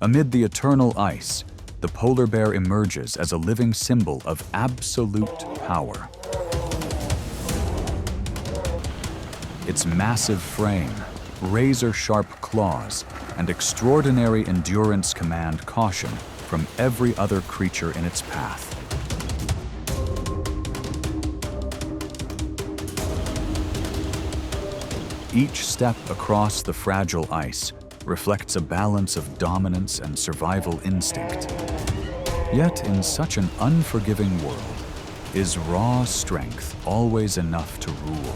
Amid the eternal ice, the polar bear emerges as a living symbol of absolute power. Its massive frame, razor-sharp claws, and extraordinary endurance command caution from every other creature in its path. Each step across the fragile ice reflects a balance of dominance and survival instinct. Yet, in such an unforgiving world, is raw strength always enough to rule?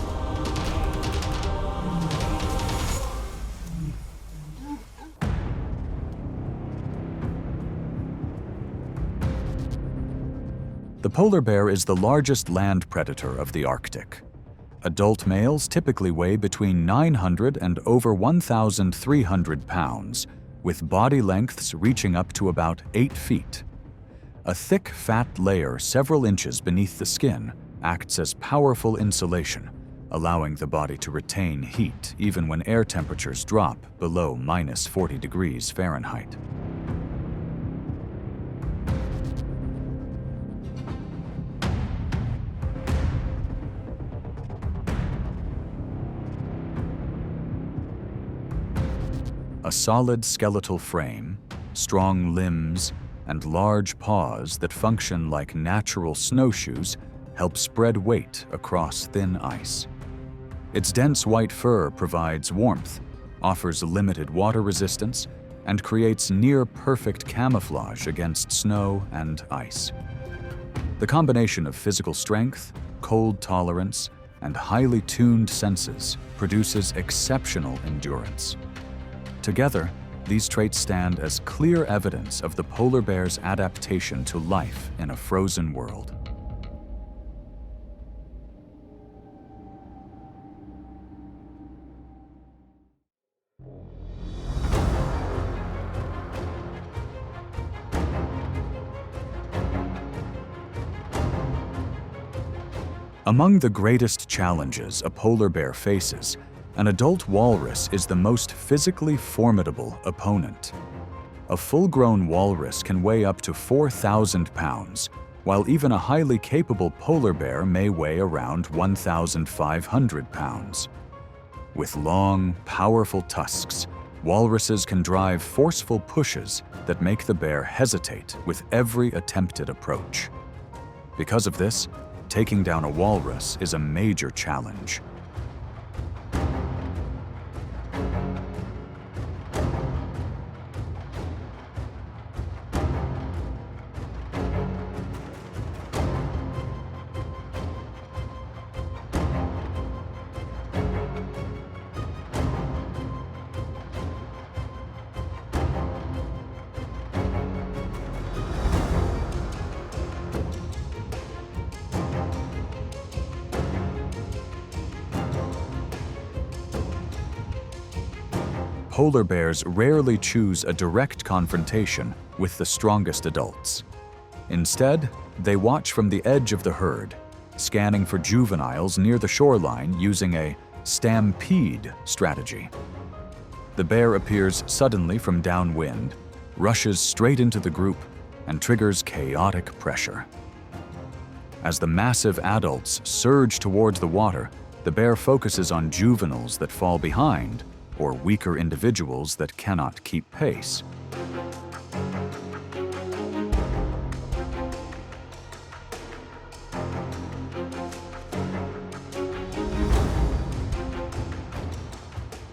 The polar bear is the largest land predator of the Arctic. Adult males typically weigh between 900 and over 1,300 pounds, with body lengths reaching up to about 8 feet. A thick, fat layer several inches beneath the skin acts as powerful insulation, allowing the body to retain heat even when air temperatures drop below -40 degrees Fahrenheit. A solid skeletal frame, strong limbs, and large paws that function like natural snowshoes help spread weight across thin ice. Its dense white fur provides warmth, offers limited water resistance, and creates near-perfect camouflage against snow and ice. The combination of physical strength, cold tolerance, and highly tuned senses produces exceptional endurance. Together, these traits stand as clear evidence of the polar bear's adaptation to life in a frozen world. Among the greatest challenges a polar bear faces, an adult walrus is the most physically formidable opponent. A full-grown walrus can weigh up to 4,000 pounds, while even a highly capable polar bear may weigh around 1,500 pounds. With long, powerful tusks, walruses can drive forceful pushes that make the bear hesitate with every attempted approach. Because of this, taking down a walrus is a major challenge. Polar bears rarely choose a direct confrontation with the strongest adults. Instead, they watch from the edge of the herd, scanning for juveniles near the shoreline using a stampede strategy. The bear appears suddenly from downwind, rushes straight into the group, and triggers chaotic pressure. As the massive adults surge towards the water, the bear focuses on juveniles that fall behind, or weaker individuals that cannot keep pace.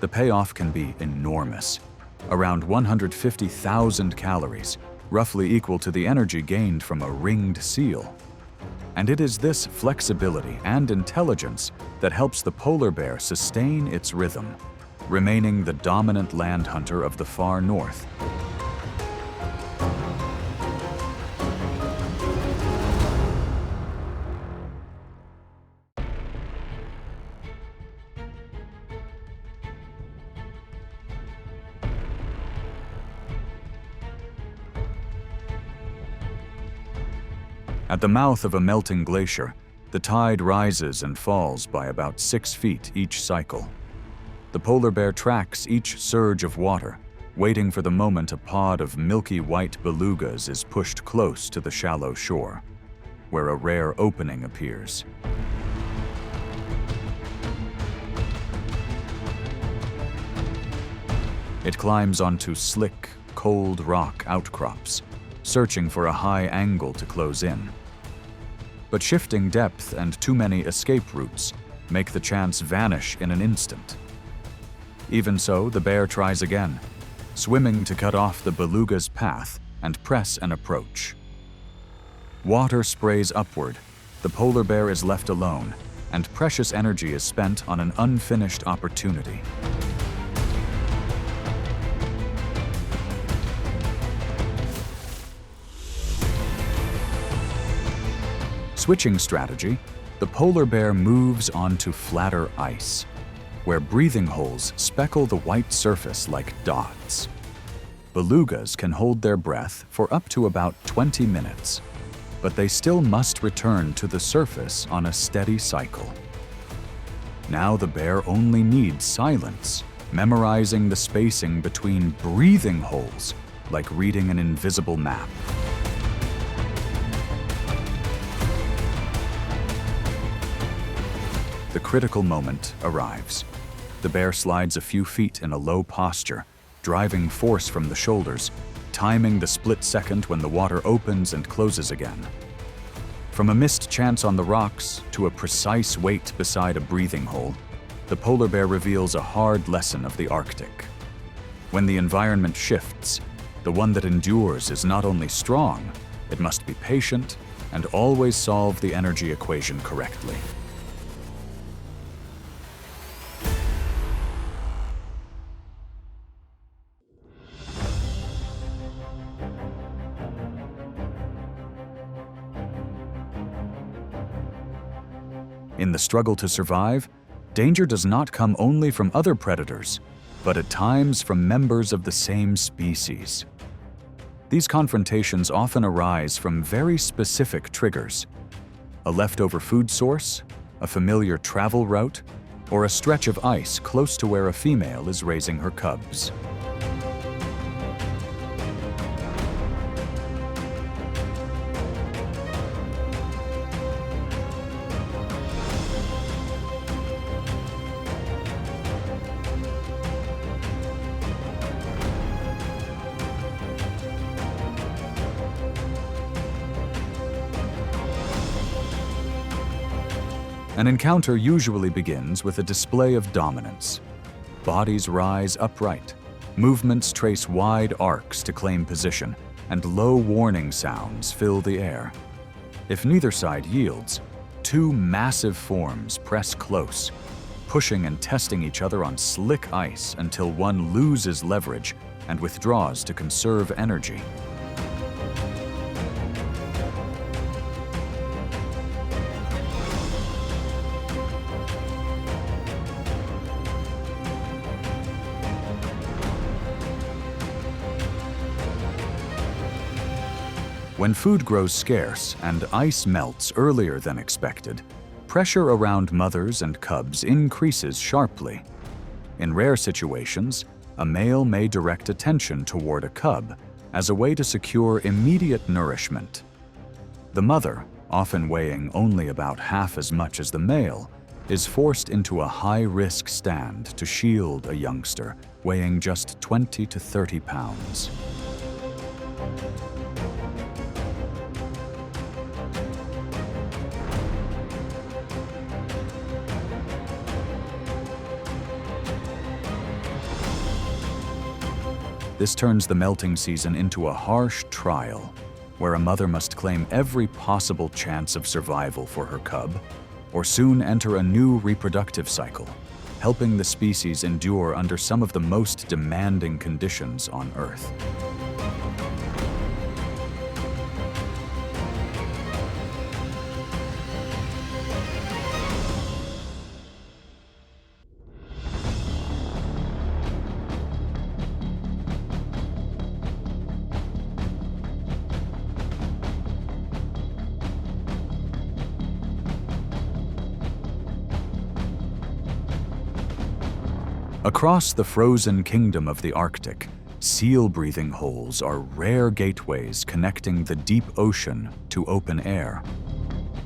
The payoff can be enormous, around 150,000 calories, roughly equal to the energy gained from a ringed seal. And it is this flexibility and intelligence that helps the polar bear sustain its rhythm, remaining the dominant land hunter of the far north. At the mouth of a melting glacier, the tide rises and falls by about 6 feet each cycle. The polar bear tracks each surge of water, waiting for the moment a pod of milky white belugas is pushed close to the shallow shore, where a rare opening appears. It climbs onto slick, cold rock outcrops, searching for a high angle to close in. But shifting depth and too many escape routes make the chance vanish in an instant. Even so, the bear tries again, swimming to cut off the beluga's path and press an approach. Water sprays upward, the polar bear is left alone, and precious energy is spent on an unfinished opportunity. Switching strategy, the polar bear moves onto flatter ice, where breathing holes speckle the white surface like dots. Belugas can hold their breath for up to about 20 minutes, but they still must return to the surface on a steady cycle. Now the bear only needs silence, memorizing the spacing between breathing holes like reading an invisible map. The critical moment arrives. The bear slides a few feet in a low posture, driving force from the shoulders, timing the split second when the water opens and closes again. From a missed chance on the rocks to a precise weight beside a breathing hole, the polar bear reveals a hard lesson of the Arctic. When the environment shifts, the one that endures is not only strong, it must be patient and always solve the energy equation correctly. In the struggle to survive, danger does not come only from other predators, but at times from members of the same species. These confrontations often arise from very specific triggers: a leftover food source, a familiar travel route, or a stretch of ice close to where a female is raising her cubs. An encounter usually begins with a display of dominance. Bodies rise upright, movements trace wide arcs to claim position, and low warning sounds fill the air. If neither side yields, two massive forms press close, pushing and testing each other on slick ice until one loses leverage and withdraws to conserve energy. When food grows scarce and ice melts earlier than expected, pressure around mothers and cubs increases sharply. In rare situations, a male may direct attention toward a cub as a way to secure immediate nourishment. The mother, often weighing only about half as much as the male, is forced into a high-risk stand to shield a youngster weighing just 20 to 30 pounds. This turns the melting season into a harsh trial, where a mother must claim every possible chance of survival for her cub, or soon enter a new reproductive cycle, helping the species endure under some of the most demanding conditions on Earth. Across the frozen kingdom of the Arctic, Seal breathing holes are rare gateways connecting the deep ocean to open air.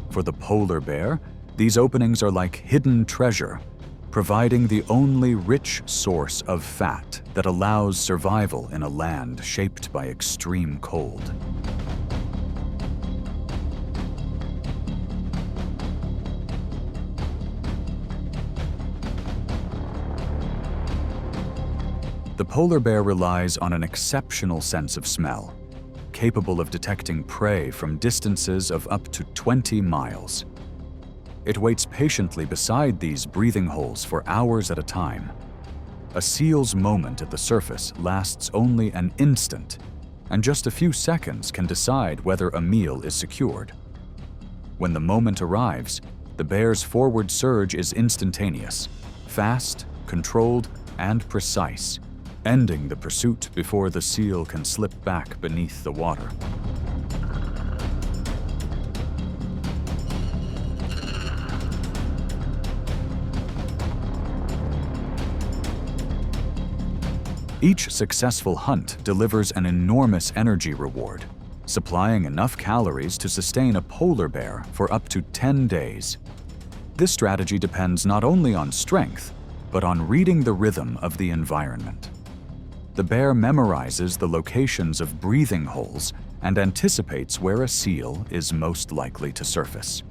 For the polar bear, these openings are like hidden treasure, providing the only rich source of fat that allows survival in a land shaped by extreme cold. The polar bear relies on an exceptional sense of smell, capable of detecting prey from distances of up to 20 miles. It waits patiently beside these breathing holes for hours at a time. A seal's moment at the surface lasts only an instant, and just a few seconds can decide whether a meal is secured. When the moment arrives, the bear's forward surge is instantaneous, fast, controlled, and precise, ending the pursuit before the seal can slip back beneath the water. Each successful hunt delivers an enormous energy reward, supplying enough calories to sustain a polar bear for up to 10 days. This strategy depends not only on strength, but on reading the rhythm of the environment. The bear memorizes the locations of breathing holes and anticipates where a seal is most likely to surface.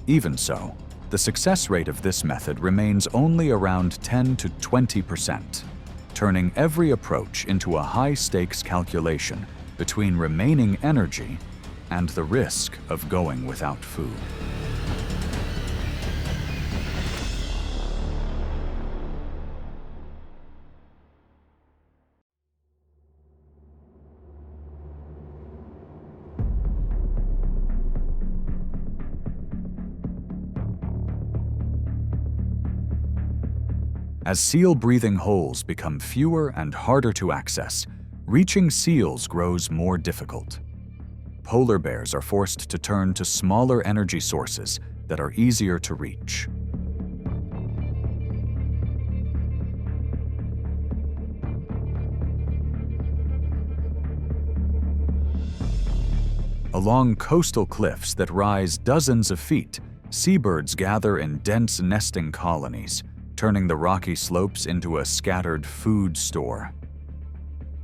Even so, the success rate of this method remains only around 10 to 20%, turning every approach into a high-stakes calculation between remaining energy and the risk of going without food. As seal breathing holes become fewer and harder to access, reaching seals grows more difficult. Polar bears are forced to turn to smaller energy sources that are easier to reach. Along coastal cliffs that rise dozens of feet, seabirds gather in dense nesting colonies, turning the rocky slopes into a scattered food store.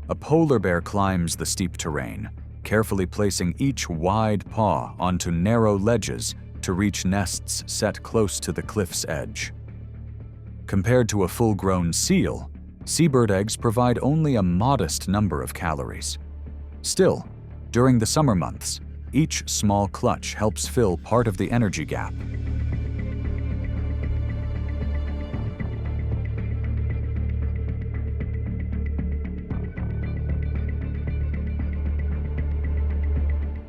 A polar bear climbs the steep terrain, carefully placing each wide paw onto narrow ledges to reach nests set close to the cliff's edge. Compared to a full-grown seal, seabird eggs provide only a modest number of calories. Still, during the summer months, each small clutch helps fill part of the energy gap.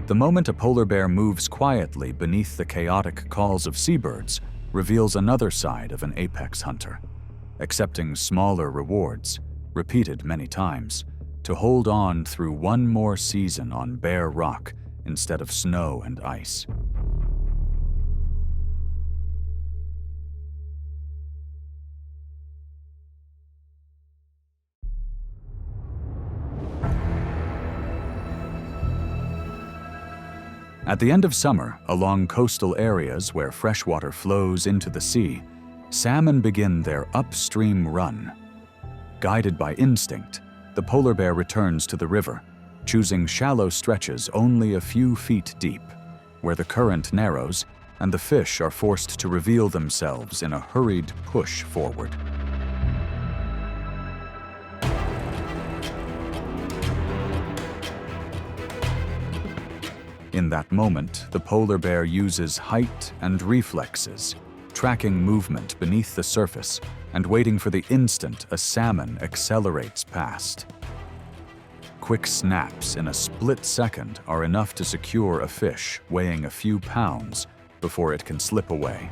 The moment a polar bear moves quietly beneath the chaotic calls of seabirds reveals another side of an apex hunter, accepting smaller rewards, repeated many times, to hold on through one more season on bare rock instead of snow and ice. At the end of summer, along coastal areas where freshwater flows into the sea, salmon begin their upstream run. Guided by instinct, the polar bear returns to the river, choosing shallow stretches only a few feet deep, where the current narrows and the fish are forced to reveal themselves in a hurried push forward. In that moment, the polar bear uses height and reflexes, tracking movement beneath the surface and waiting for the instant a salmon accelerates past. Quick snaps in a split second are enough to secure a fish weighing a few pounds before it can slip away,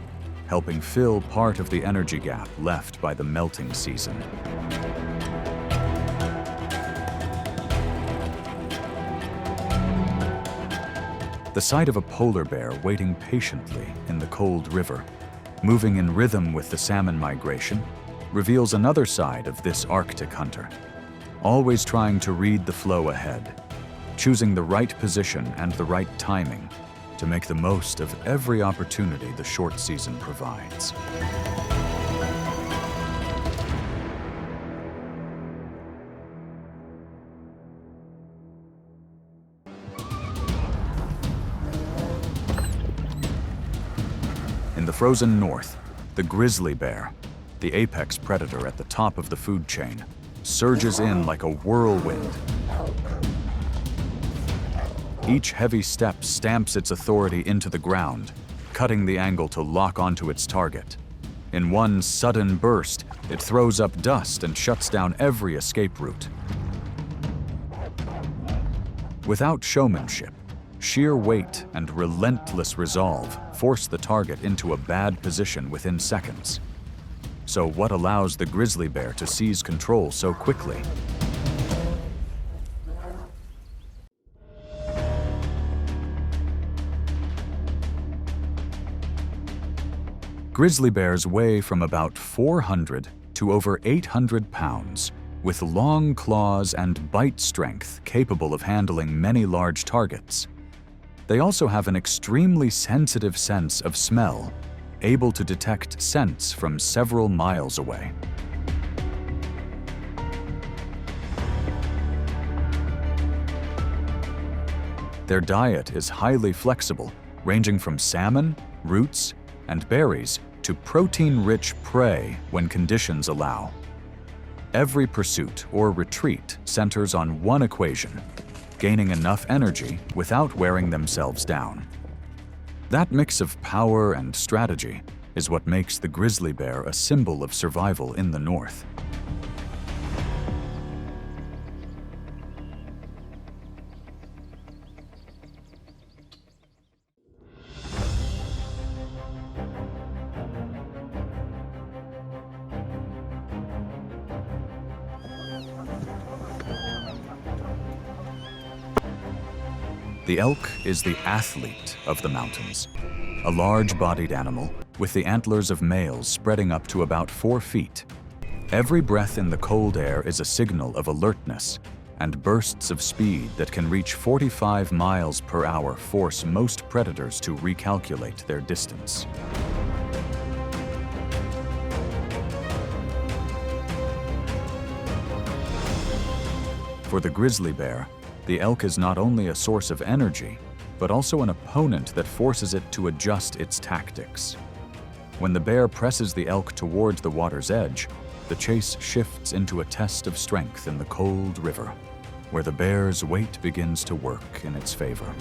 helping fill part of the energy gap left by the melting season. The sight of a polar bear waiting patiently in the cold river, moving in rhythm with the salmon migration, reveals another side of this Arctic hunter. always trying to read the flow ahead, choosing the right position and the right timing to make the most of every opportunity the short season provides. In the frozen north, the grizzly bear, the apex predator at the top of the food chain, surges in like a whirlwind. Each heavy step stamps its authority into the ground, cutting the angle to lock onto its target. In one sudden burst, it throws up dust and shuts down every escape route. Without showmanship, sheer weight and relentless resolve force the target into a bad position within seconds. So what allows the grizzly bear to seize control so quickly? Grizzly bears weigh from about 400 to over 800 pounds, with long claws and bite strength capable of handling many large targets. They also have an extremely sensitive sense of smell, able to detect scents from several miles away. Their diet is highly flexible, ranging from salmon, roots, and berries to protein-rich prey when conditions allow. Every pursuit or retreat centers on one equation: gaining enough energy without wearing themselves down. That mix of power and strategy is what makes the grizzly bear a symbol of survival in the north. The elk is the athlete of the mountains, a large-bodied animal with the antlers of males spreading up to about 4 feet. Every breath in the cold air is a signal of alertness, and bursts of speed that can reach 45 miles per hour force most predators to recalculate their distance. For the grizzly bear, the elk is not only a source of energy, but also an opponent that forces it to adjust its tactics. When the bear presses the elk toward the water's edge, the chase shifts into a test of strength in the cold river, where the bear's weight begins to work in its favor.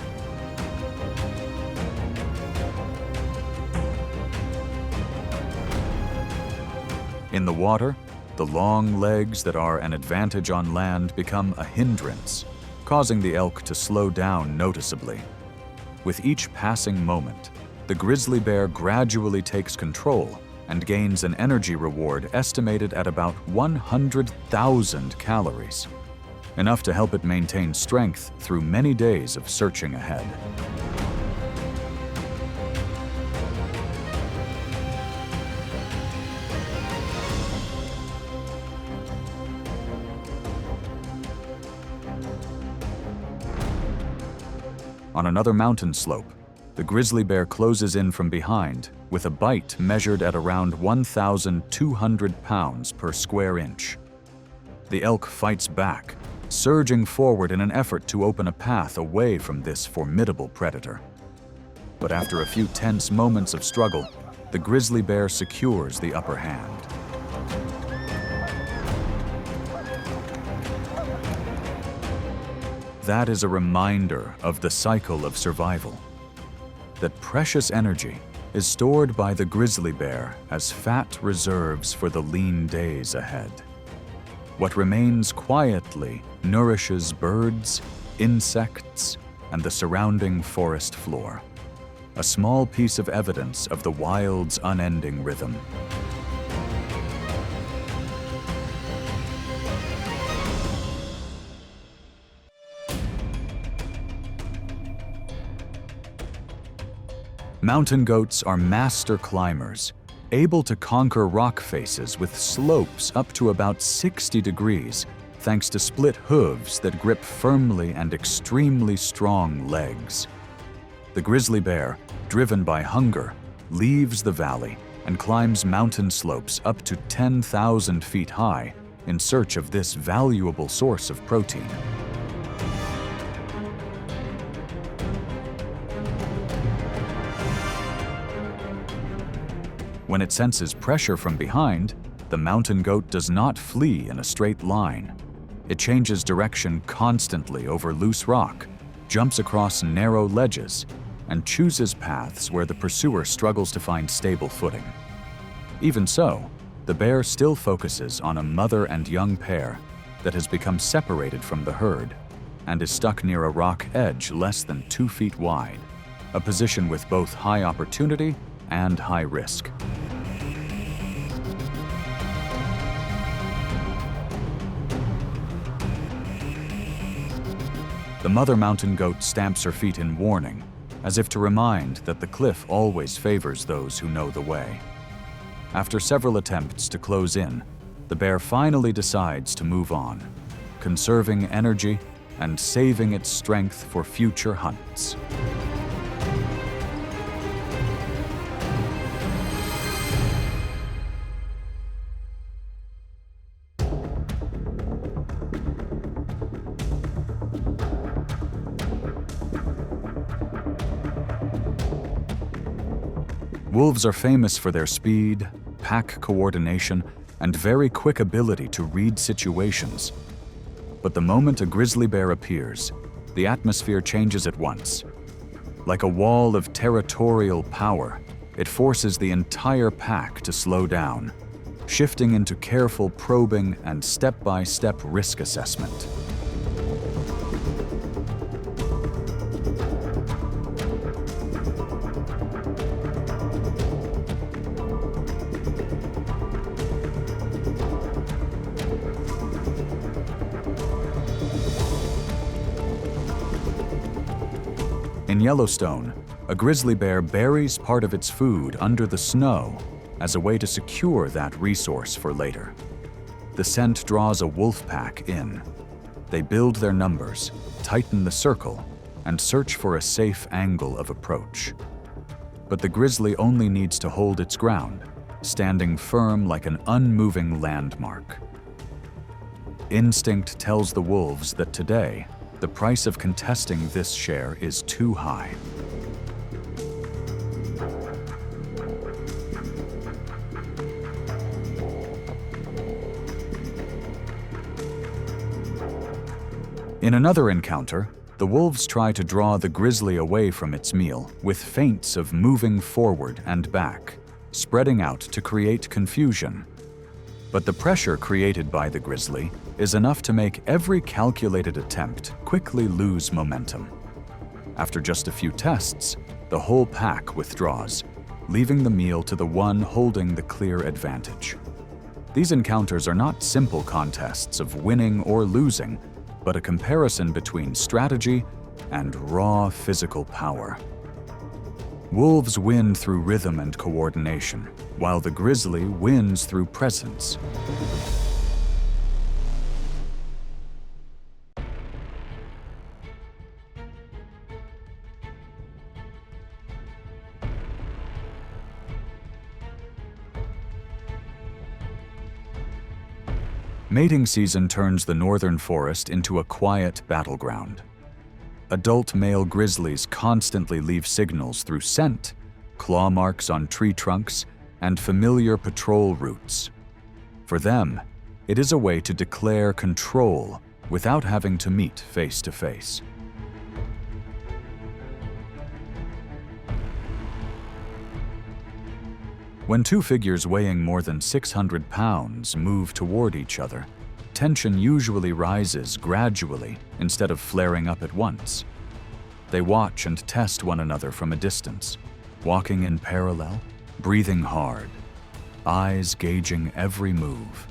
In the water, the long legs that are an advantage on land become a hindrance, causing the elk to slow down noticeably. With each passing moment, the grizzly bear gradually takes control and gains an energy reward estimated at about 100,000 calories, enough to help it maintain strength through many days of searching ahead. On another mountain slope, the grizzly bear closes in from behind with a bite measured at around 1,200 pounds per square inch. The elk fights back, surging forward in an effort to open a path away from this formidable predator. But after a few tense moments of struggle, the grizzly bear secures the upper hand. That is a reminder of the cycle of survival. That precious energy is stored by the grizzly bear as fat reserves for the lean days ahead. What remains quietly nourishes birds, insects, and the surrounding forest floor. A small piece of evidence of the wild's unending rhythm. Mountain goats are master climbers, able to conquer rock faces with slopes up to about 60 degrees, thanks to split hooves that grip firmly and extremely strong legs. The grizzly bear, driven by hunger, leaves the valley and climbs mountain slopes up to 10,000 feet high in search of this valuable source of protein. When it senses pressure from behind, the mountain goat does not flee in a straight line. It changes direction constantly over loose rock, jumps across narrow ledges, and chooses paths where the pursuer struggles to find stable footing. Even so, the bear still focuses on a mother and young pair that has become separated from the herd and is stuck near a rock edge less than 2 feet wide, a position with both high opportunity and high risk. The mother mountain goat stamps her feet in warning, as if to remind that the cliff always favors those who know the way. After several attempts to close in, the bear finally decides to move on, conserving energy and saving its strength for future hunts. Wolves are famous for their speed, pack coordination, and very quick ability to read situations. But the moment a grizzly bear appears, the atmosphere changes at once. Like a wall of territorial power, it forces the entire pack to slow down, shifting into careful probing and step-by-step risk assessment. In Yellowstone, a grizzly bear buries part of its food under the snow as a way to secure that resource for later. The scent draws a wolf pack in. They build their numbers, tighten the circle, and search for a safe angle of approach. But the grizzly only needs to hold its ground, standing firm like an unmoving landmark. Instinct tells the wolves that today, the price of contesting this share is too high. In another encounter, the wolves try to draw the grizzly away from its meal with feints of moving forward and back, spreading out to create confusion. But the pressure created by the grizzly is enough to make every calculated attempt quickly lose momentum. After just a few tests, the whole pack withdraws, leaving the meal to the one holding the clear advantage. These encounters are not simple contests of winning or losing, but a comparison between strategy and raw physical power. Wolves win through rhythm and coordination, while the grizzly wins through presence. Mating season turns the northern forest into a quiet battleground. Adult male grizzlies constantly leave signals through scent, claw marks on tree trunks, and familiar patrol routes. For them, it is a way to declare control without having to meet face to face. When two figures weighing more than 600 pounds move toward each other, tension usually rises gradually instead of flaring up at once. They watch and test one another from a distance, walking in parallel, breathing hard, eyes gauging every move.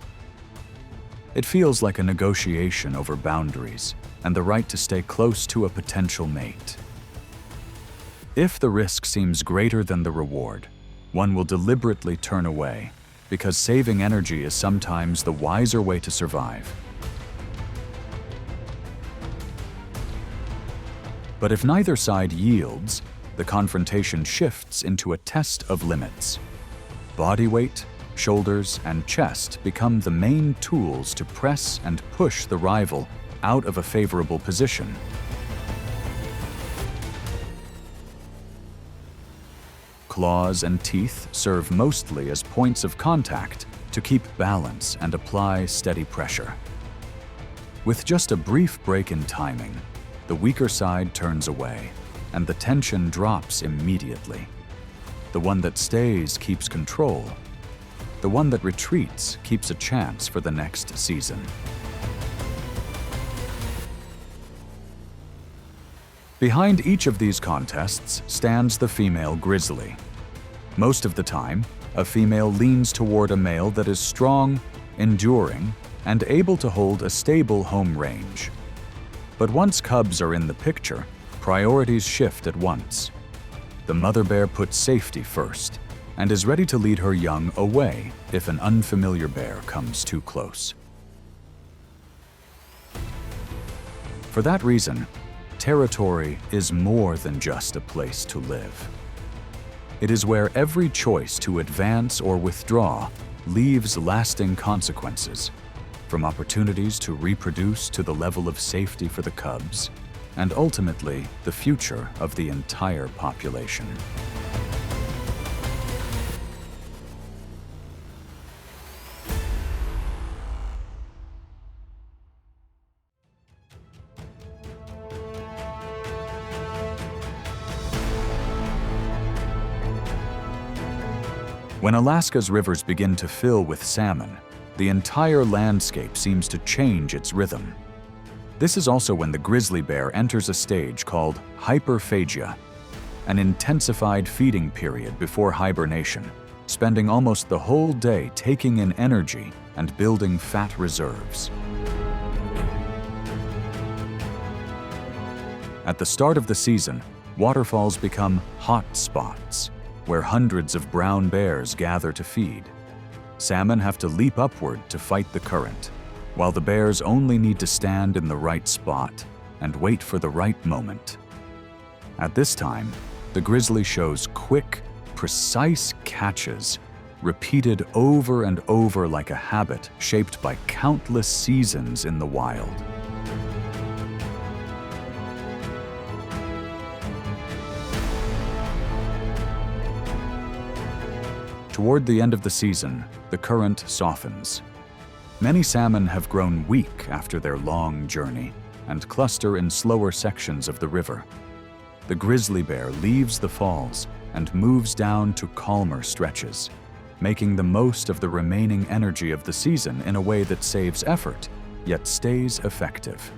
It feels like a negotiation over boundaries and the right to stay close to a potential mate. If the risk seems greater than the reward, one will deliberately turn away, because saving energy is sometimes the wiser way to survive. But if neither side yields, the confrontation shifts into a test of limits. Body weight, shoulders, and chest become the main tools to press and push the rival out of a favorable position. Claws and teeth serve mostly as points of contact to keep balance and apply steady pressure. With just a brief break in timing, the weaker side turns away, and the tension drops immediately. The one that stays keeps control. The one that retreats keeps a chance for the next season. Behind each of these contests stands the female grizzly. Most of the time, a female leans toward a male that is strong, enduring, and able to hold a stable home range. But once cubs are in the picture, priorities shift at once. The mother bear puts safety first and is ready to lead her young away if an unfamiliar bear comes too close. For that reason, territory is more than just a place to live. It is where every choice to advance or withdraw leaves lasting consequences, from opportunities to reproduce to the level of safety for the cubs, and ultimately the future of the entire population. When Alaska's rivers begin to fill with salmon, the entire landscape seems to change its rhythm. This is also when the grizzly bear enters a stage called Hyperphagia, an intensified feeding period before hibernation, spending almost the whole day taking in energy and building fat reserves. At the start of the season, waterfalls become hot spots, where hundreds of brown bears gather to feed. Salmon have to leap upward to fight the current, while the bears only need to stand in the right spot and wait for the right moment. At this time, the grizzly shows quick, precise catches, repeated over and over like a habit shaped by countless seasons in the wild. Toward the end of the season, the current softens. Many salmon have grown weak after their long journey and cluster in slower sections of the river. The grizzly bear leaves the falls and moves down to calmer stretches, making the most of the remaining energy of the season in a way that saves effort, yet stays effective.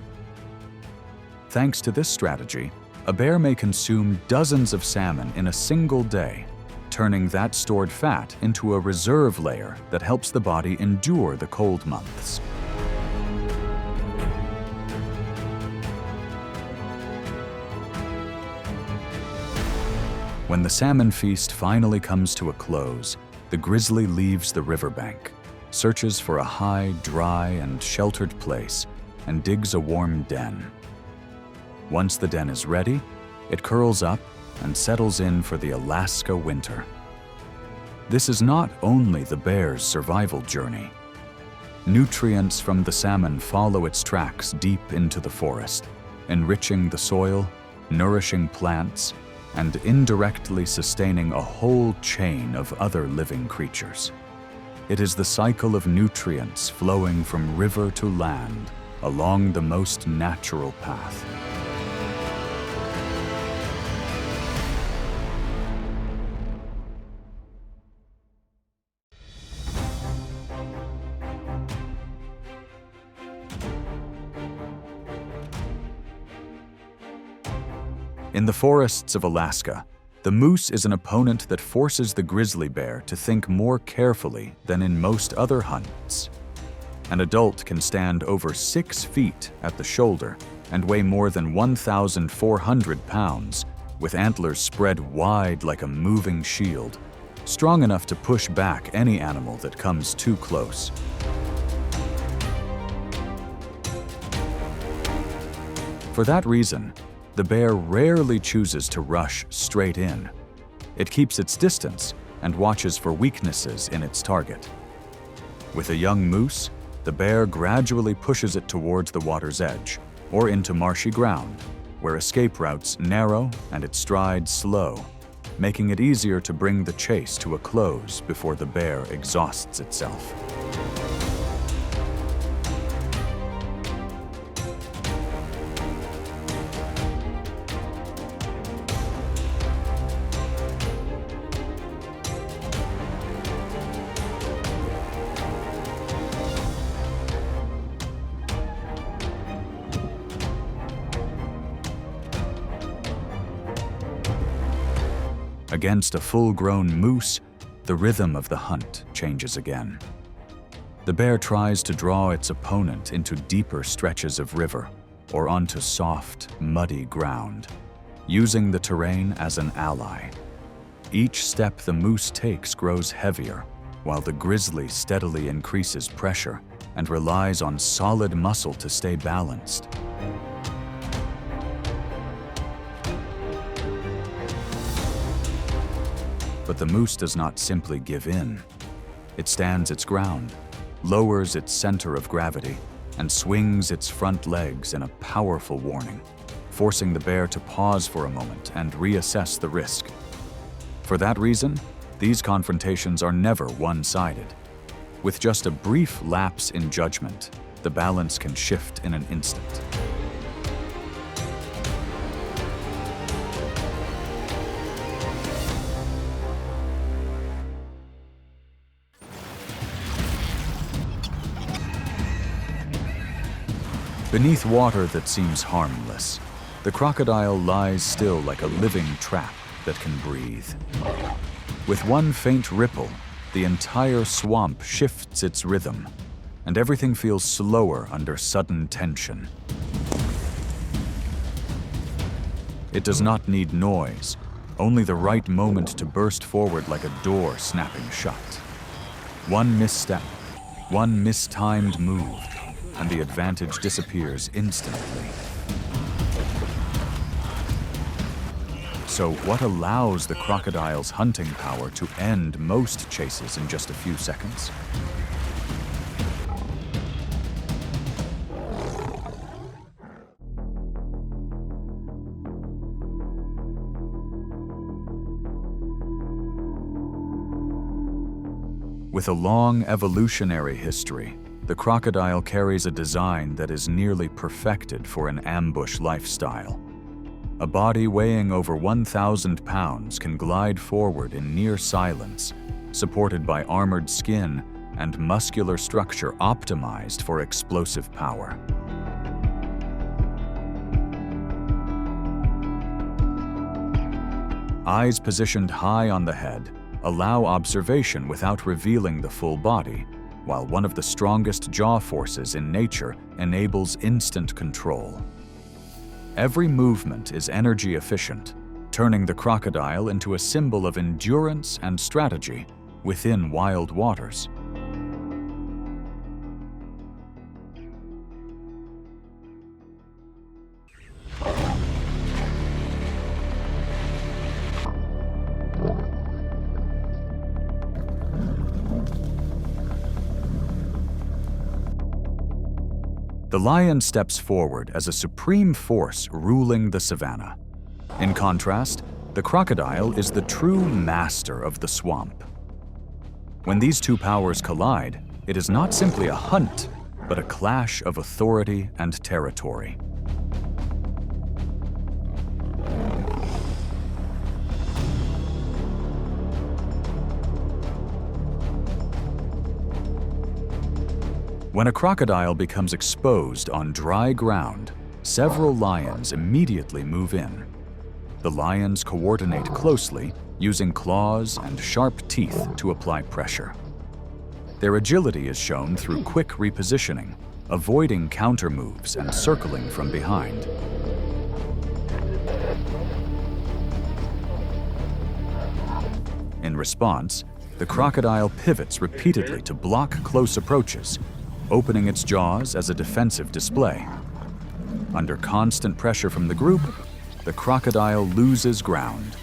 Thanks to this strategy, a bear may consume dozens of salmon in a single day, turning that stored fat into a reserve layer that helps the body endure the cold months. When the salmon feast finally comes to a close, the grizzly leaves the riverbank, searches for a high, dry, and sheltered place, and digs a warm den. Once the den is ready, it curls up and settles in for the Alaska winter. This is not only the bear's survival journey. Nutrients from the salmon follow its tracks deep into the forest, enriching the soil, nourishing plants, and indirectly sustaining a whole chain of other living creatures. It is the cycle of nutrients flowing from river to land along the most natural path. In the forests of Alaska, the moose is an opponent that forces the grizzly bear to think more carefully than in most other hunts. An adult can stand over 6 feet at the shoulder and weigh more than 1,400 pounds, with antlers spread wide like a moving shield, strong enough to push back any animal that comes too close. For that reason, the bear rarely chooses to rush straight in. It keeps its distance and watches for weaknesses in its target. With a young moose, the bear gradually pushes it towards the water's edge or into marshy ground, where escape routes narrow and its stride slow, making it easier to bring the chase to a close before the bear exhausts itself. Against a full-grown moose, the rhythm of the hunt changes again. The bear tries to draw its opponent into deeper stretches of river or onto soft, muddy ground, using the terrain as an ally. Each step the moose takes grows heavier, while the grizzly steadily increases pressure and relies on solid muscle to stay balanced. But the moose does not simply give in. It stands its ground, lowers its center of gravity, and swings its front legs in a powerful warning, forcing the bear to pause for a moment and reassess the risk. For that reason, these confrontations are never one-sided. With just a brief lapse in judgment, the balance can shift in an instant. Beneath water that seems harmless, the crocodile lies still like a living trap that can breathe. With one faint ripple, the entire swamp shifts its rhythm, and everything feels slower under sudden tension. It does not need noise, only the right moment to burst forward like a door snapping shut. One misstep, one mistimed move, and the advantage disappears instantly. So what allows the crocodile's hunting power to end most chases in just a few seconds? With a long evolutionary history, the crocodile carries a design that is nearly perfected for an ambush lifestyle. A body weighing over 1,000 pounds can glide forward in near silence, supported by armored skin and muscular structure optimized for explosive power. Eyes positioned high on the head allow observation without revealing the full body, while one of the strongest jaw forces in nature enables instant control. Every movement is energy efficient, turning the crocodile into a symbol of endurance and strategy within wild waters. The lion steps forward as a supreme force ruling the savanna. In contrast, the crocodile is the true master of the swamp. When these two powers collide, it is not simply a hunt, but a clash of authority and territory. When a crocodile becomes exposed on dry ground, several lions immediately move in. The lions coordinate closely, using claws and sharp teeth to apply pressure. Their agility is shown through quick repositioning, avoiding counter moves and circling from behind. In response, the crocodile pivots repeatedly to block close approaches, opening its jaws as a defensive display. Under constant pressure from the group, the crocodile loses ground.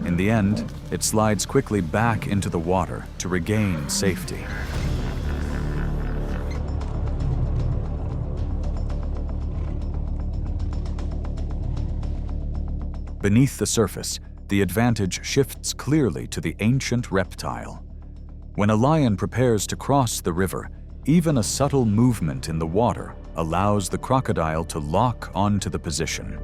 In the end, it slides quickly back into the water to regain safety. Beneath the surface, the advantage shifts clearly to the ancient reptile. When a lion prepares to cross the river, even a subtle movement in the water allows the crocodile to lock onto the position.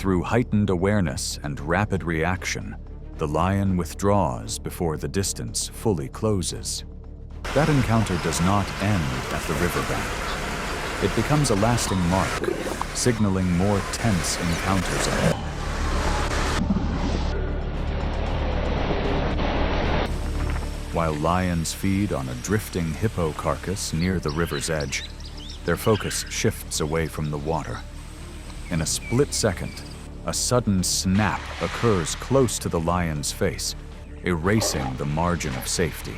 Through heightened awareness and rapid reaction, the lion withdraws before the distance fully closes. That encounter does not end at the riverbank. It becomes a lasting mark, signaling more tense encounters ahead. While lions feed on a drifting hippo carcass near the river's edge, their focus shifts away from the water. In a split second, a sudden snap occurs close to the lion's face, erasing the margin of safety.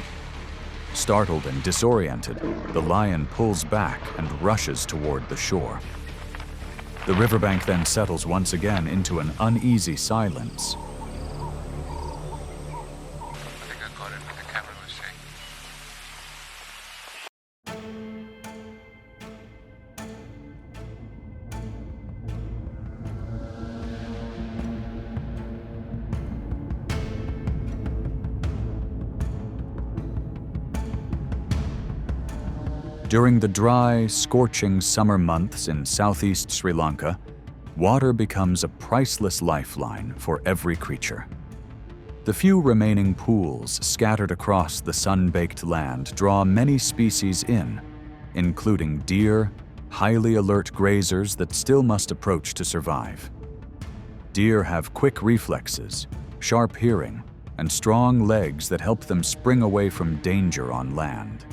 Startled and disoriented, the lion pulls back and rushes toward the shore. The riverbank then settles once again into an uneasy silence. During the dry, scorching summer months in southeast Sri Lanka, water becomes a priceless lifeline for every creature. The few remaining pools scattered across the sun-baked land draw many species in, including deer, highly alert grazers that still must approach to survive. Deer have quick reflexes, sharp hearing, and strong legs that help them spring away from danger on land.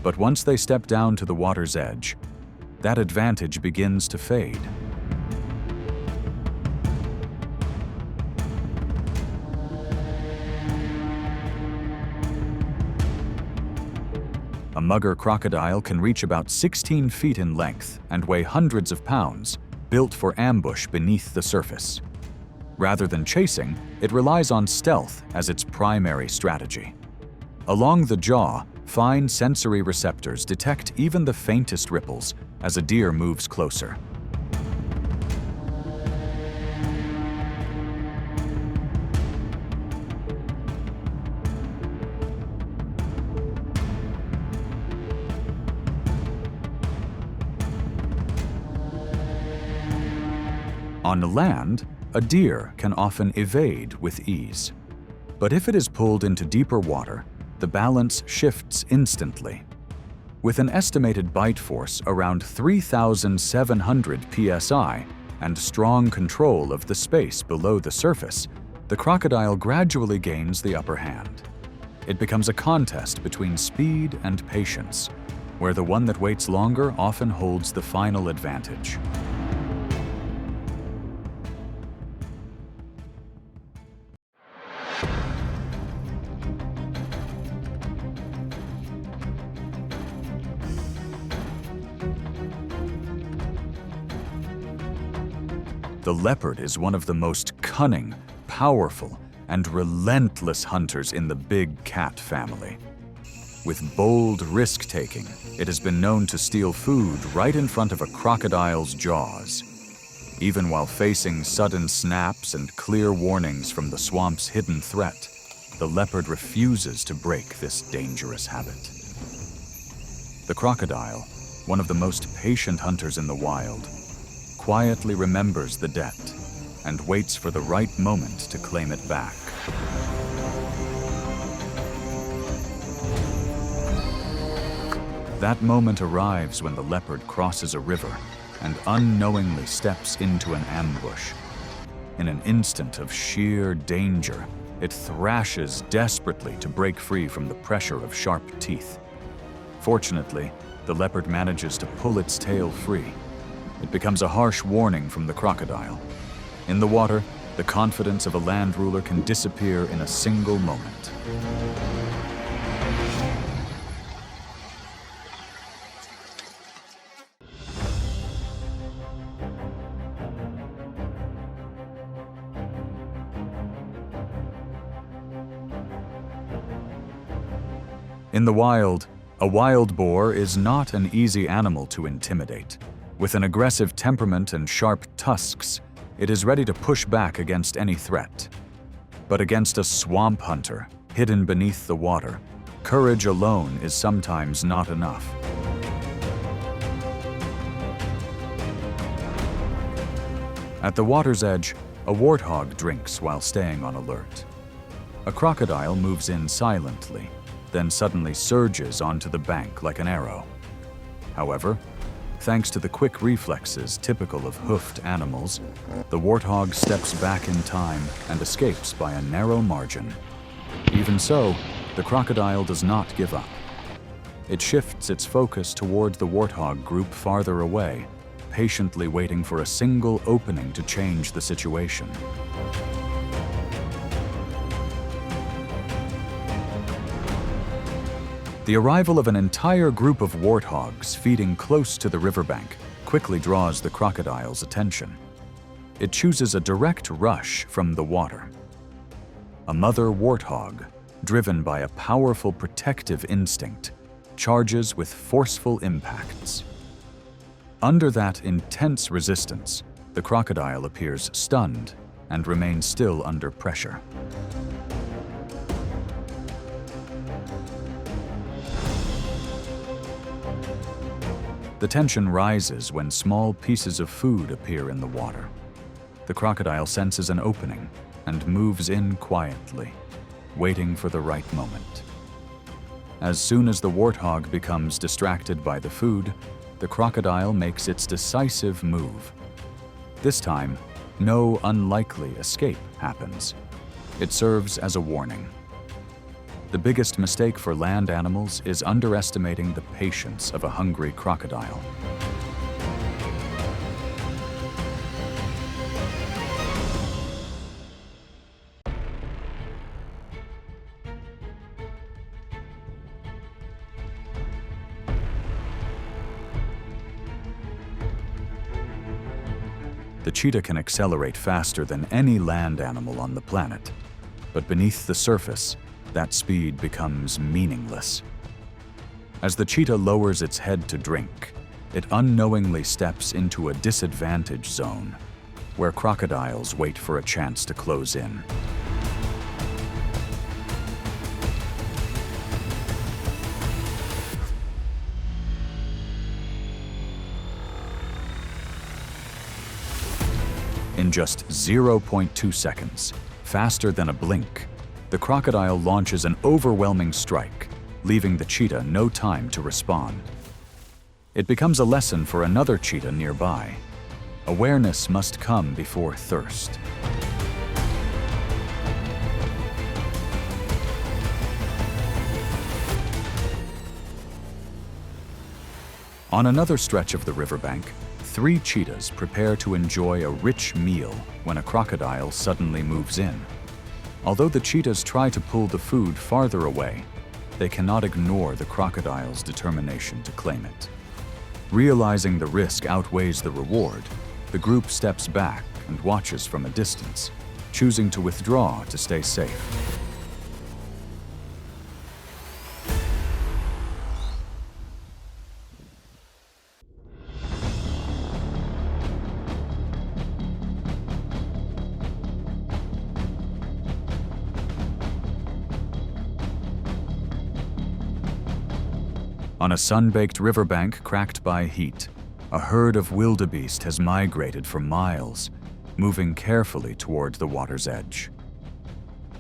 But once they step down to the water's edge, that advantage begins to fade. A mugger crocodile can reach about 16 feet in length and weigh hundreds of pounds, built for ambush beneath the surface. Rather than chasing, it relies on stealth as its primary strategy. Along the jaw, fine sensory receptors detect even the faintest ripples as a deer moves closer. On land, a deer can often evade with ease. But if it is pulled into deeper water, the balance shifts instantly. With an estimated bite force around 3,700 psi and strong control of the space below the surface, the crocodile gradually gains the upper hand. It becomes a contest between speed and patience, where the one that waits longer often holds the final advantage. The leopard is one of the most cunning, powerful, and relentless hunters in the big cat family. With bold risk-taking, it has been known to steal food right in front of a crocodile's jaws. Even while facing sudden snaps and clear warnings from the swamp's hidden threat, the leopard refuses to break this dangerous habit. The crocodile, one of the most patient hunters in the wild, quietly remembers the debt and waits for the right moment to claim it back. That moment arrives when the leopard crosses a river and unknowingly steps into an ambush. In an instant of sheer danger, it thrashes desperately to break free from the pressure of sharp teeth. Fortunately, the leopard manages to pull its tail free. It becomes a harsh warning from the crocodile. In the water, the confidence of a land ruler can disappear in a single moment. In the wild, a wild boar is not an easy animal to intimidate. With an aggressive temperament and sharp tusks, it is ready to push back against any threat. But against a swamp hunter, hidden beneath the water, courage alone is sometimes not enough. At the water's edge, a warthog drinks while staying on alert. A crocodile moves in silently, then suddenly surges onto the bank like an arrow. However, thanks to the quick reflexes typical of hoofed animals, the warthog steps back in time and escapes by a narrow margin. Even so, the crocodile does not give up. It shifts its focus toward the warthog group farther away, patiently waiting for a single opening to change the situation. The arrival of an entire group of warthogs feeding close to the riverbank quickly draws the crocodile's attention. It chooses a direct rush from the water. A mother warthog, driven by a powerful protective instinct, charges with forceful impacts. Under that intense resistance, the crocodile appears stunned and remains still under pressure. The tension rises when small pieces of food appear in the water. The crocodile senses an opening and moves in quietly, waiting for the right moment. As soon as the warthog becomes distracted by the food, the crocodile makes its decisive move. This time, no unlikely escape happens. It serves as a warning. The biggest mistake for land animals is underestimating the patience of a hungry crocodile. The cheetah can accelerate faster than any land animal on the planet, but beneath the surface, that speed becomes meaningless. As the cheetah lowers its head to drink, it unknowingly steps into a disadvantage zone, where crocodiles wait for a chance to close in. In just 0.2 seconds, faster than a blink, the crocodile launches an overwhelming strike, leaving the cheetah no time to respond. It becomes a lesson for another cheetah nearby. Awareness must come before thirst. On another stretch of the riverbank, 3 cheetahs prepare to enjoy a rich meal when a crocodile suddenly moves in. Although the cheetahs try to pull the food farther away, they cannot ignore the crocodile's determination to claim it. Realizing the risk outweighs the reward, the group steps back and watches from a distance, choosing to withdraw to stay safe. On a sun-baked riverbank cracked by heat, a herd of wildebeest has migrated for miles, moving carefully toward the water's edge.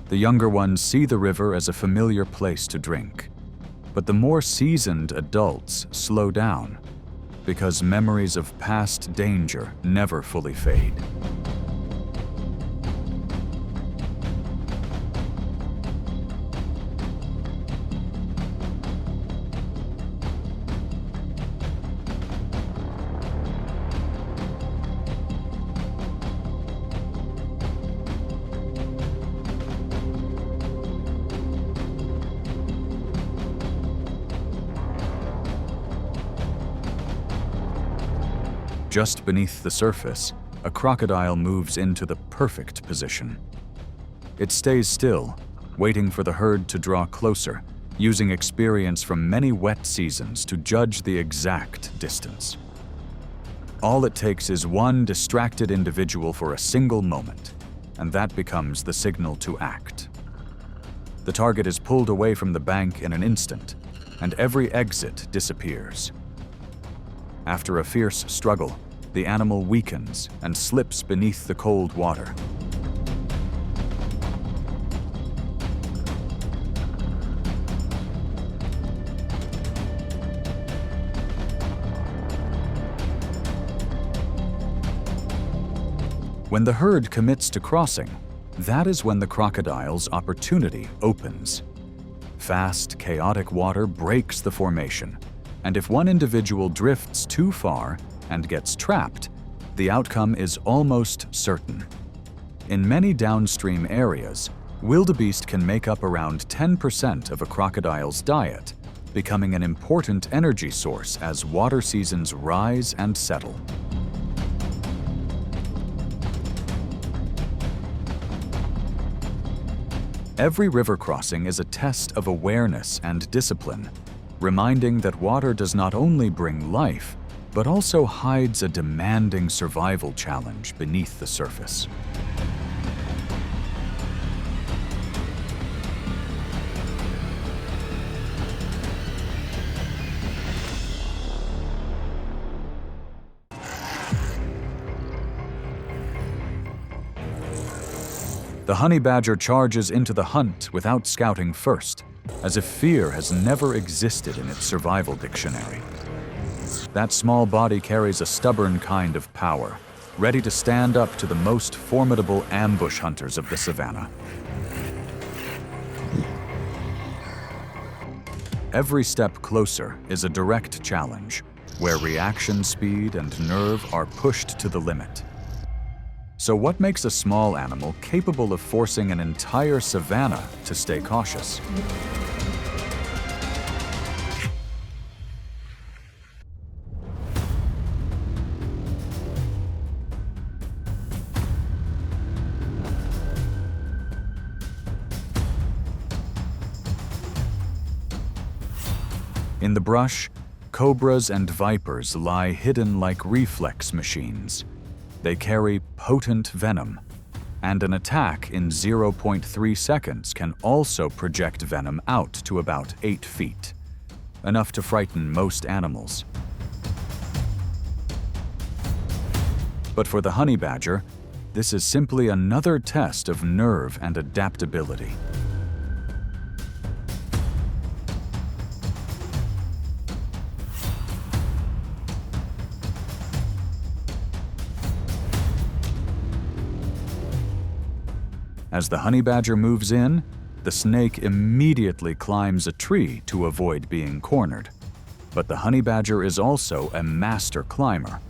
The younger ones see the river as a familiar place to drink, but the more seasoned adults slow down because memories of past danger never fully fade. Just beneath the surface, a crocodile moves into the perfect position. It stays still, waiting for the herd to draw closer, using experience from many wet seasons to judge the exact distance. All it takes is one distracted individual for a single moment, and that becomes the signal to act. The target is pulled away from the bank in an instant, and every exit disappears. After a fierce struggle, the animal weakens and slips beneath the cold water. When the herd commits to crossing, that is when the crocodile's opportunity opens. Fast, chaotic water breaks the formation, and if one individual drifts too far and gets trapped, the outcome is almost certain. In many downstream areas, wildebeest can make up around 10% of a crocodile's diet, becoming an important energy source as water seasons rise and settle. Every river crossing is a test of awareness and discipline, reminding that water does not only bring life, but also hides a demanding survival challenge beneath the surface. The honey badger charges into the hunt without scouting first, as if fear has never existed in its survival dictionary. That small body carries a stubborn kind of power, ready to stand up to the most formidable ambush hunters of the savannah. Every step closer is a direct challenge, where reaction speed and nerve are pushed to the limit. So what makes a small animal capable of forcing an entire savanna to stay cautious? In the brush, cobras and vipers lie hidden like reflex machines. They carry potent venom, and an attack in 0.3 seconds can also project venom out to about 8 feet, enough to frighten most animals. But for the honey badger, this is simply another test of nerve and adaptability. As the honey badger moves in, the snake immediately climbs a tree to avoid being cornered. But the honey badger is also a master climber.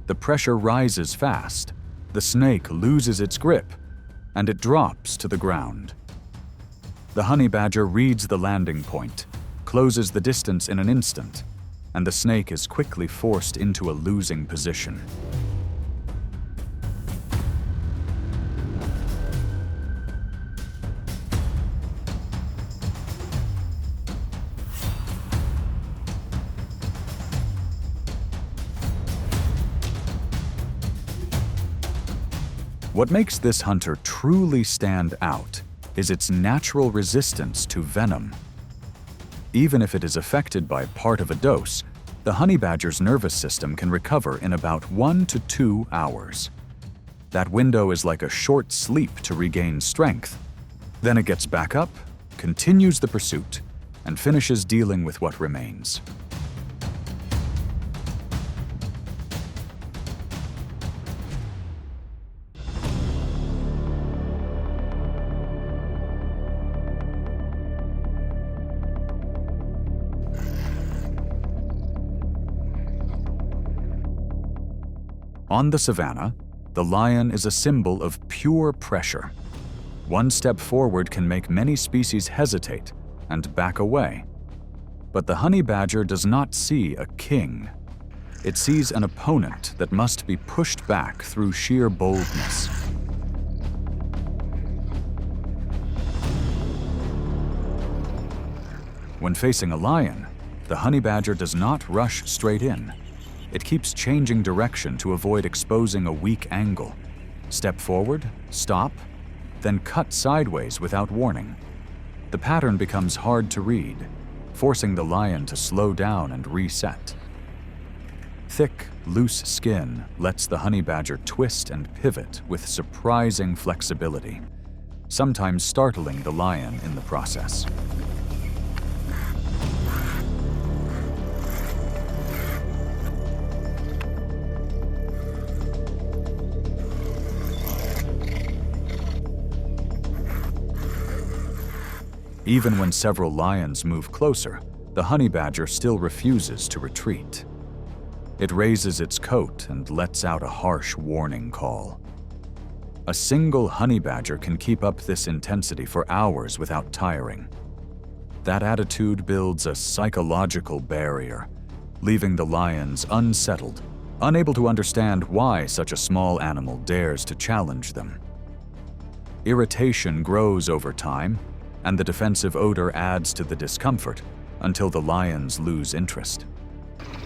The pressure rises fast, the snake loses its grip, and it drops to the ground. The honey badger reads the landing point, closes the distance in an instant, and the snake is quickly forced into a losing position. What makes this hunter truly stand out is its natural resistance to venom. Even if it is affected by part of a dose, the honey badger's nervous system can recover in about 1 to 2 hours. That window is like a short sleep to regain strength. Then it gets back up, continues the pursuit, and finishes dealing with what remains. On the savannah, the lion is a symbol of pure pressure. One step forward can make many species hesitate and back away. But the honey badger does not see a king. It sees an opponent that must be pushed back through sheer boldness. When facing a lion, the honey badger does not rush straight in. It keeps changing direction to avoid exposing a weak angle. Step forward, stop, then cut sideways without warning. The pattern becomes hard to read, forcing the lion to slow down and reset. Thick, loose skin lets the honey badger twist and pivot with surprising flexibility, sometimes startling the lion in the process. Even when several lions move closer, the honey badger still refuses to retreat. It raises its coat and lets out a harsh warning call. A single honey badger can keep up this intensity for hours without tiring. That attitude builds a psychological barrier, leaving the lions unsettled, unable to understand why such a small animal dares to challenge them. Irritation grows over time, and the defensive odor adds to the discomfort until the lions lose interest.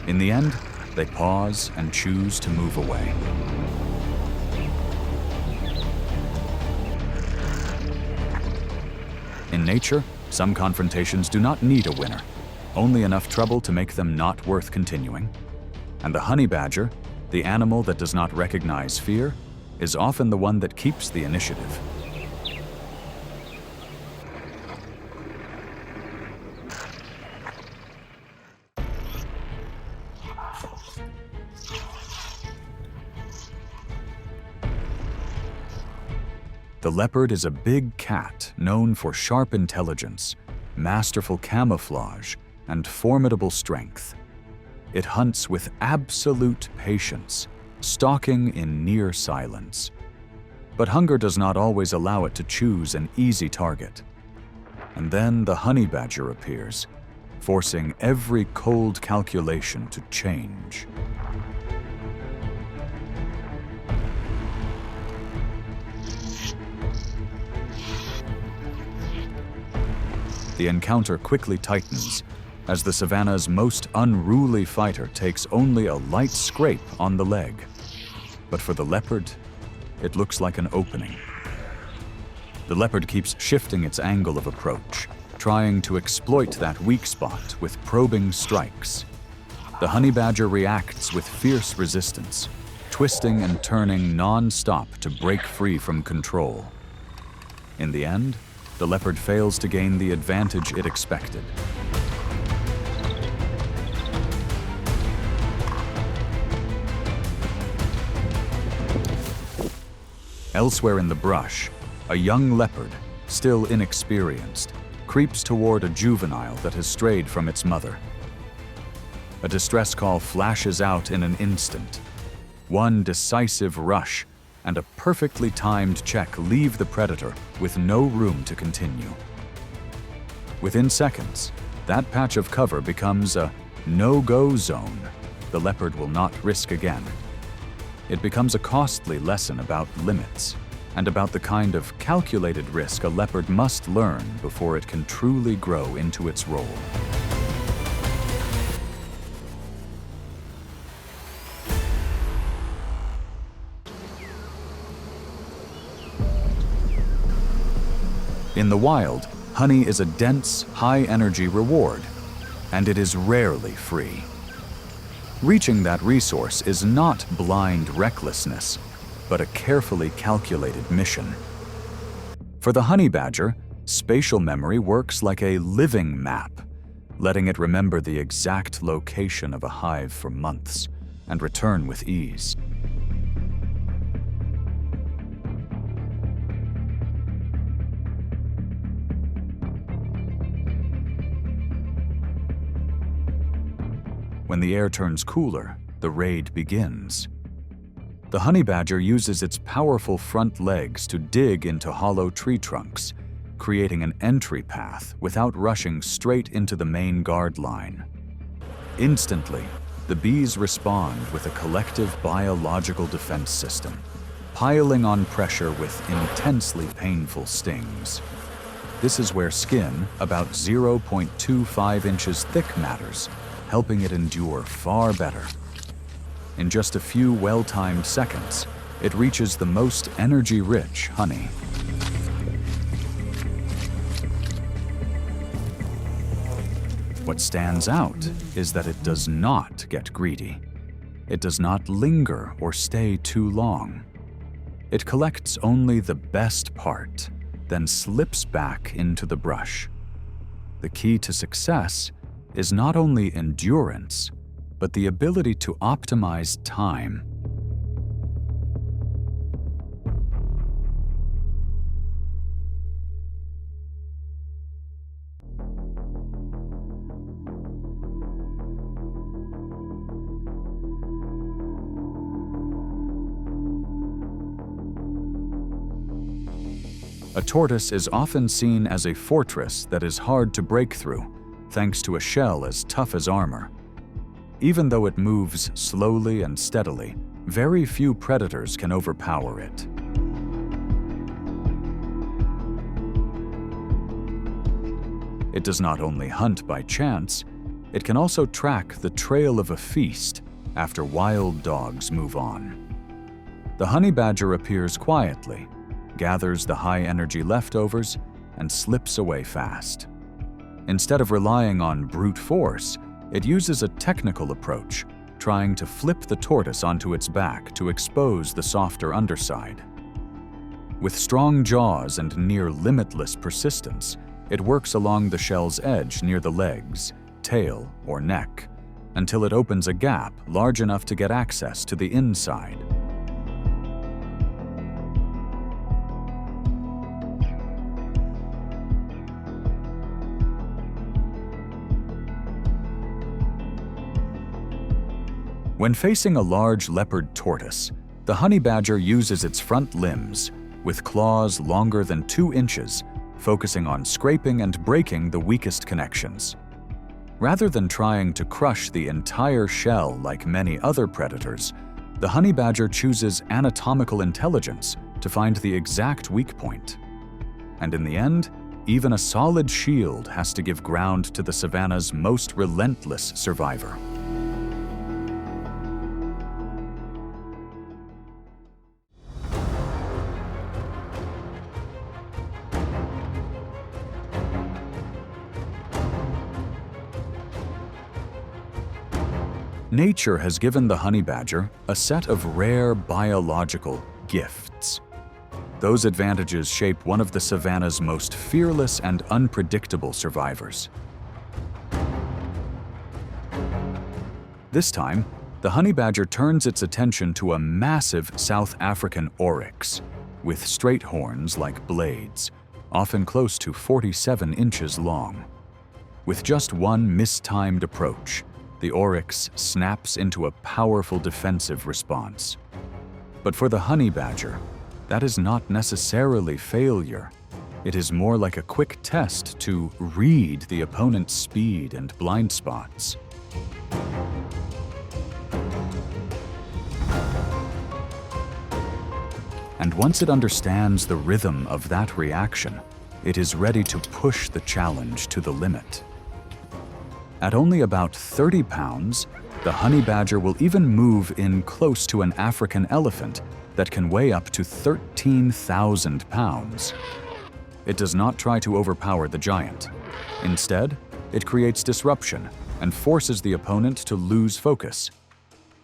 In the end, they pause and choose to move away. In nature, some confrontations do not need a winner, only enough trouble to make them not worth continuing. And the honey badger, the animal that does not recognize fear, is often the one that keeps the initiative. The leopard is a big cat known for sharp intelligence, masterful camouflage, and formidable strength. It hunts with absolute patience, stalking in near silence. But hunger does not always allow it to choose an easy target. And then the honey badger appears, forcing every cold calculation to change. The encounter quickly tightens as the savanna's most unruly fighter takes only a light scrape on the leg. But for the leopard, it looks like an opening. The leopard keeps shifting its angle of approach, trying to exploit that weak spot with probing strikes. The honey badger reacts with fierce resistance, twisting and turning non-stop to break free from control. In the end, the leopard fails to gain the advantage it expected. Elsewhere in the brush, a young leopard, still inexperienced, creeps toward a juvenile that has strayed from its mother. A distress call flashes out in an instant. One decisive rush and a perfectly timed check leave the predator with no room to continue. Within seconds, that patch of cover becomes a no-go zone the leopard will not risk again. It becomes a costly lesson about limits and about the kind of calculated risk a leopard must learn before it can truly grow into its role. In the wild, honey is a dense, high-energy reward, and it is rarely free. Reaching that resource is not blind recklessness, but a carefully calculated mission. For the honey badger, spatial memory works like a living map, letting it remember the exact location of a hive for months and return with ease. When the air turns cooler, the raid begins. The honey badger uses its powerful front legs to dig into hollow tree trunks, creating an entry path without rushing straight into the main guard line. Instantly, the bees respond with a collective biological defense system, piling on pressure with intensely painful stings. This is where skin, about 0.25 inches thick, matters, helping it endure far better. In just a few well-timed seconds, it reaches the most energy-rich honey. What stands out is that it does not get greedy. It does not linger or stay too long. It collects only the best part, then slips back into the brush. The key to success is not only endurance, but the ability to optimize time. A tortoise is often seen as a fortress that is hard to break through, thanks to a shell as tough as armor. Even though it moves slowly and steadily, very few predators can overpower it. It does not only hunt by chance, it can also track the trail of a feast after wild dogs move on. The honey badger appears quietly, gathers the high-energy leftovers, and slips away fast. Instead of relying on brute force, it uses a technical approach, trying to flip the tortoise onto its back to expose the softer underside. With strong jaws and near limitless persistence, it works along the shell's edge near the legs, tail, or neck, until it opens a gap large enough to get access to the inside. When facing a large leopard tortoise, the honey badger uses its front limbs, with claws longer than 2 inches, focusing on scraping and breaking the weakest connections. Rather than trying to crush the entire shell like many other predators, the honey badger chooses anatomical intelligence to find the exact weak point. And in the end, even a solid shield has to give ground to the savanna's most relentless survivor. Nature has given the honey badger a set of rare biological gifts. Those advantages shape one of the savanna's most fearless and unpredictable survivors. This time, the honey badger turns its attention to a massive South African oryx, with straight horns like blades, often close to 47 inches long. With just one mistimed approach, the oryx snaps into a powerful defensive response. But for the honey badger, that is not necessarily failure. It is more like a quick test to read the opponent's speed and blind spots. And once it understands the rhythm of that reaction, it is ready to push the challenge to the limit. At only about 30 pounds, the honey badger will even move in close to an African elephant that can weigh up to 13,000 pounds. It does not try to overpower the giant. Instead, it creates disruption and forces the opponent to lose focus.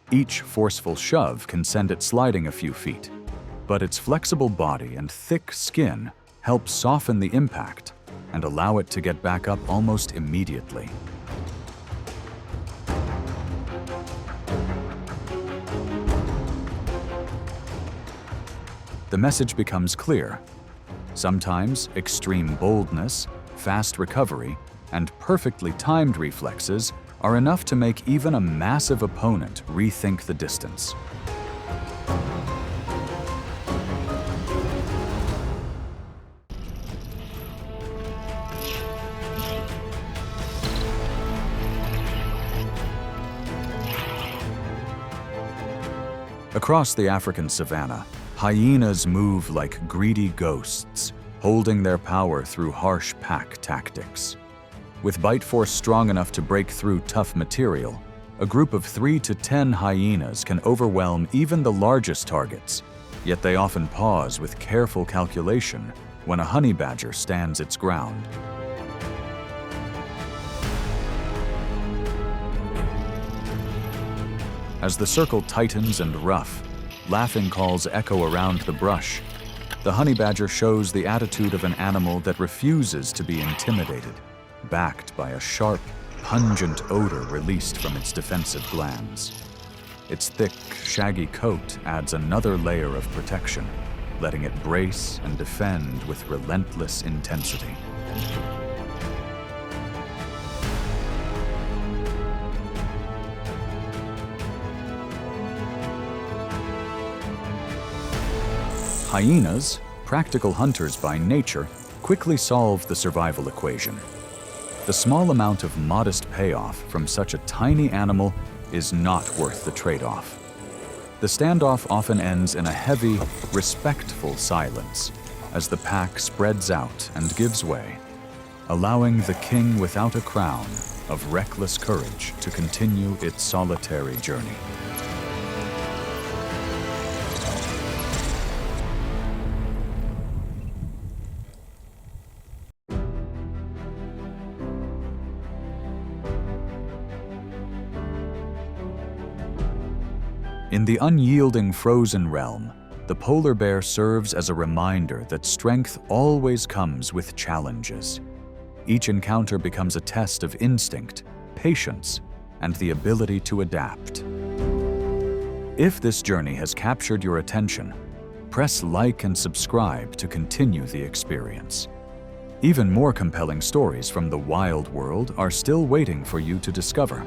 Each forceful shove can send it sliding a few feet, but its flexible body and thick skin help soften the impact and allow it to get back up almost immediately. The message becomes clear. Sometimes extreme boldness, fast recovery, and perfectly timed reflexes are enough to make even a massive opponent rethink the distance. Across the African savanna, hyenas move like greedy ghosts, holding their power through harsh pack tactics. With bite force strong enough to break through tough material, a group of 3 to 10 hyenas can overwhelm even the largest targets, yet they often pause with careful calculation when a honey badger stands its ground. As the circle tightens and rough, laughing calls echo around the brush. The honey badger shows the attitude of an animal that refuses to be intimidated, backed by a sharp, pungent odor released from its defensive glands. Its thick, shaggy coat adds another layer of protection, letting it brace and defend with relentless intensity. Hyenas, practical hunters by nature, quickly solve the survival equation. The small amount of modest payoff from such a tiny animal is not worth the trade-off. The standoff often ends in a heavy, respectful silence as the pack spreads out and gives way, allowing the king without a crown of reckless courage to continue its solitary journey. In the unyielding frozen realm, the polar bear serves as a reminder that strength always comes with challenges. Each encounter becomes a test of instinct, patience, and the ability to adapt. If this journey has captured your attention, press like and subscribe to continue the experience. Even more compelling stories from the wild world are still waiting for you to discover.